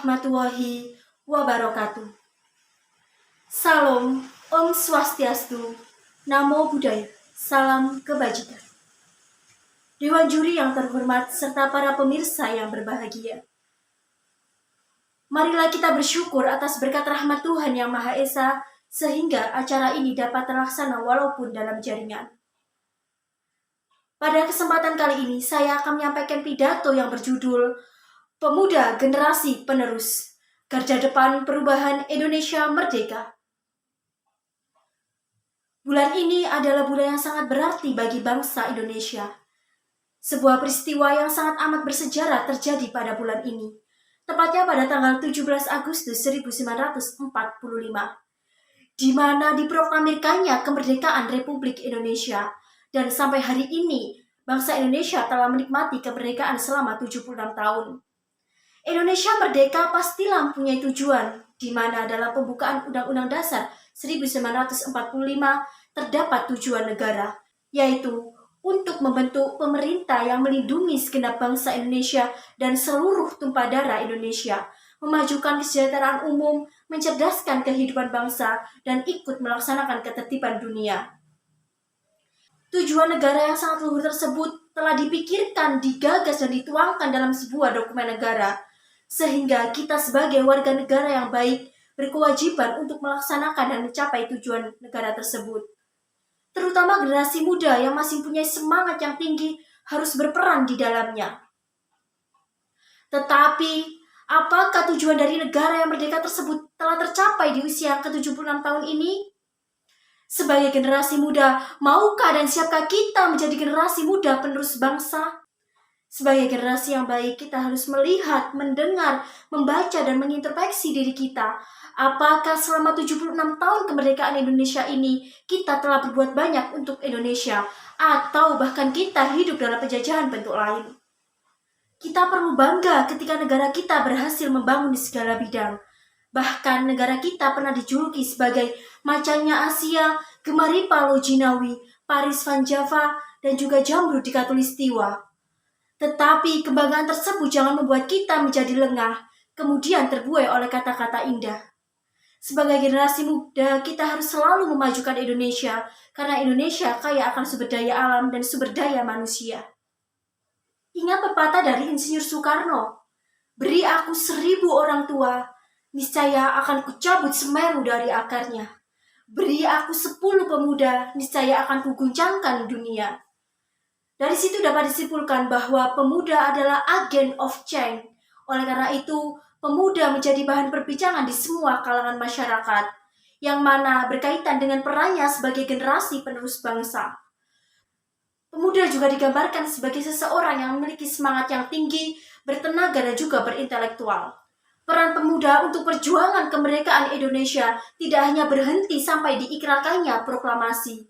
warahmatullahi wabarakatuh. Salam, Om Swastiastu, Namo Buddhaya, Salam Kebajikan. Dewan juri yang terhormat serta para pemirsa yang berbahagia. Marilah kita bersyukur atas berkat rahmat Tuhan Yang Maha Esa sehingga acara ini dapat terlaksana walaupun dalam jaringan. Pada kesempatan kali ini saya akan menyampaikan pidato yang berjudul Pemuda Generasi Penerus, Garda Depan Perubahan Indonesia Merdeka. Bulan ini adalah bulan yang sangat berarti bagi bangsa Indonesia. Sebuah peristiwa yang sangat amat bersejarah terjadi pada bulan ini, tepatnya pada tanggal 17 Agustus 1945, di mana diproklamirkannya kemerdekaan Republik Indonesia, dan sampai hari ini bangsa Indonesia telah menikmati kemerdekaan selama 76 tahun. Indonesia merdeka pastilah mempunyai tujuan, di mana dalam pembukaan Undang-Undang Dasar 1945 terdapat tujuan negara, yaitu untuk membentuk pemerintah yang melindungi segenap bangsa Indonesia dan seluruh tumpah darah Indonesia, memajukan kesejahteraan umum, mencerdaskan kehidupan bangsa, dan ikut melaksanakan ketertiban dunia. Tujuan negara yang sangat luhur tersebut telah dipikirkan, digagas, dan dituangkan dalam sebuah dokumen negara, sehingga kita sebagai warga negara yang baik berkewajiban untuk melaksanakan dan mencapai tujuan negara tersebut. Terutama generasi muda yang masih punya semangat yang tinggi harus berperan di dalamnya. Tetapi, apakah tujuan dari negara yang merdeka tersebut telah tercapai di usia ke-76 tahun ini? Sebagai generasi muda, maukah dan siapkah kita menjadi generasi muda penerus bangsa? Sebagai generasi yang baik, kita harus melihat, mendengar, membaca, dan mengintrospeksi diri kita. Apakah selama 76 tahun kemerdekaan Indonesia ini, kita telah berbuat banyak untuk Indonesia, atau bahkan kita hidup dalam penjajahan bentuk lain? Kita perlu bangga ketika negara kita berhasil membangun di segala bidang. Bahkan negara kita pernah dijuluki sebagai macannya Asia, gemari Palo Jinawi, Paris Van Java, dan juga Jamrud di Katulistiwa. Tetapi kebanggaan tersebut jangan membuat kita menjadi lengah, kemudian terbuai oleh kata-kata indah. Sebagai generasi muda, kita harus selalu memajukan Indonesia, karena Indonesia kaya akan sumber daya alam dan sumber daya manusia. Ingat pepatah dari Insinyur Soekarno, beri aku 1000 orang tua, niscaya akan kucabut Semeru dari akarnya. Beri aku 10 pemuda, niscaya akan kuguncangkan dunia. Dari situ dapat disimpulkan bahwa pemuda adalah agen of change. Oleh karena itu, pemuda menjadi bahan perbincangan di semua kalangan masyarakat, yang mana berkaitan dengan perannya sebagai generasi penerus bangsa. Pemuda juga digambarkan sebagai seseorang yang memiliki semangat yang tinggi, bertenaga, dan juga berintelektual. Peran pemuda untuk perjuangan kemerdekaan Indonesia tidak hanya berhenti sampai diikrarkannya proklamasi.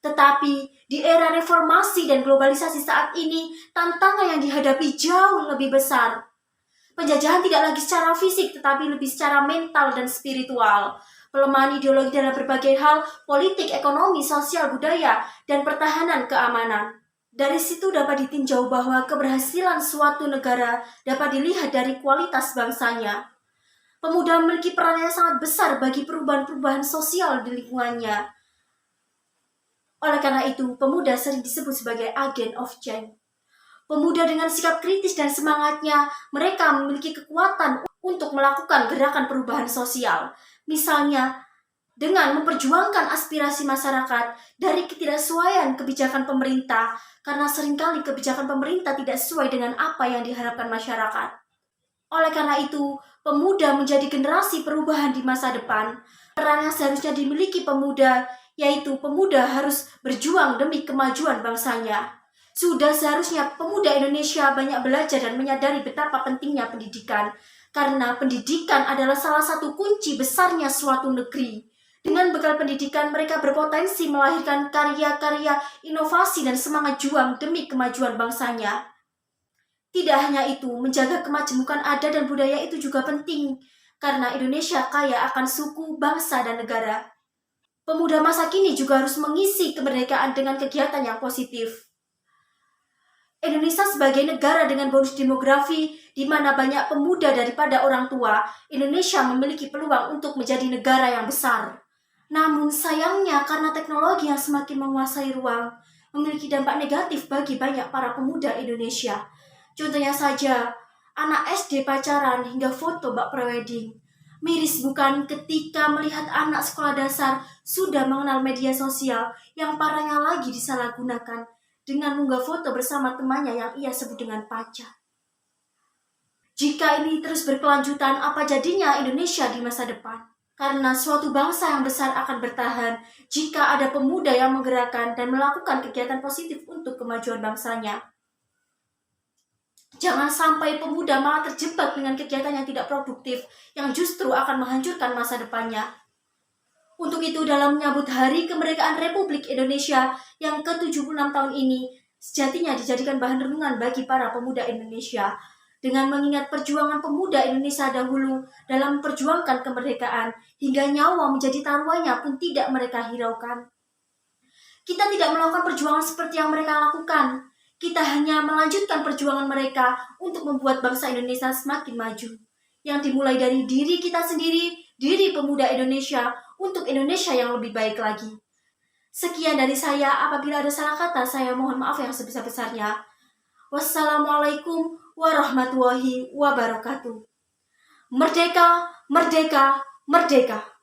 Tetapi di era reformasi dan globalisasi saat ini, tantangan yang dihadapi jauh lebih besar. Penjajahan tidak lagi secara fisik, tetapi lebih secara mental dan spiritual. Pelemahan ideologi dalam berbagai hal, politik, ekonomi, sosial, budaya, dan pertahanan keamanan. Dari situ dapat ditinjau bahwa keberhasilan suatu negara dapat dilihat dari kualitas bangsanya. Pemuda memiliki peran yang sangat besar bagi perubahan-perubahan sosial di lingkungannya. Oleh karena itu, pemuda sering disebut sebagai agen of change. Pemuda dengan sikap kritis dan semangatnya, mereka memiliki kekuatan untuk melakukan gerakan perubahan sosial. Misalnya, dengan memperjuangkan aspirasi masyarakat dari ketidaksesuaian kebijakan pemerintah, karena seringkali kebijakan pemerintah tidak sesuai dengan apa yang diharapkan masyarakat. Oleh karena itu, pemuda menjadi generasi perubahan di masa depan. Peran yang seharusnya dimiliki pemuda, yaitu pemuda harus berjuang demi kemajuan bangsanya. Sudah seharusnya pemuda Indonesia banyak belajar dan menyadari betapa pentingnya pendidikan, karena pendidikan adalah salah satu kunci besarnya suatu negeri. Dengan bekal pendidikan, mereka berpotensi melahirkan karya-karya, inovasi, dan semangat juang demi kemajuan bangsanya. Tidak hanya itu, menjaga kemajemukan adat dan budaya itu juga penting, karena Indonesia kaya akan suku, bangsa, dan negara. Pemuda masa kini juga harus mengisi kemerdekaan dengan kegiatan yang positif. Indonesia sebagai negara dengan bonus demografi di mana banyak pemuda daripada orang tua, Indonesia memiliki peluang untuk menjadi negara yang besar. Namun sayangnya karena teknologi yang semakin menguasai ruang, memiliki dampak negatif bagi banyak para pemuda Indonesia. Contohnya saja, anak SD pacaran hingga foto bak prewedding. Miris bukan ketika melihat anak sekolah dasar sudah mengenal media sosial yang parahnya lagi disalahgunakan dengan mengunggah foto bersama temannya yang ia sebut dengan pacar. Jika ini terus berkelanjutan, apa jadinya Indonesia di masa depan? Karena suatu bangsa yang besar akan bertahan jika ada pemuda yang menggerakkan dan melakukan kegiatan positif untuk kemajuan bangsanya. Jangan sampai pemuda malah terjebak dengan kegiatan yang tidak produktif yang justru akan menghancurkan masa depannya. Untuk itu, dalam menyambut Hari Kemerdekaan Republik Indonesia yang ke-76 tahun ini, sejatinya dijadikan bahan renungan bagi para pemuda Indonesia. Dengan mengingat perjuangan pemuda Indonesia dahulu dalam memperjuangkan kemerdekaan, hingga nyawa menjadi taruhannya pun tidak mereka hiraukan. Kita tidak melakukan perjuangan seperti yang mereka lakukan. Kita hanya melanjutkan perjuangan mereka untuk membuat bangsa Indonesia semakin maju. Yang dimulai dari diri kita sendiri, diri pemuda Indonesia, untuk Indonesia yang lebih baik lagi. Sekian dari saya, apabila ada salah kata, saya mohon maaf yang sebesar-besarnya. Wassalamualaikum warahmatullahi wabarakatuh. Merdeka, merdeka, merdeka.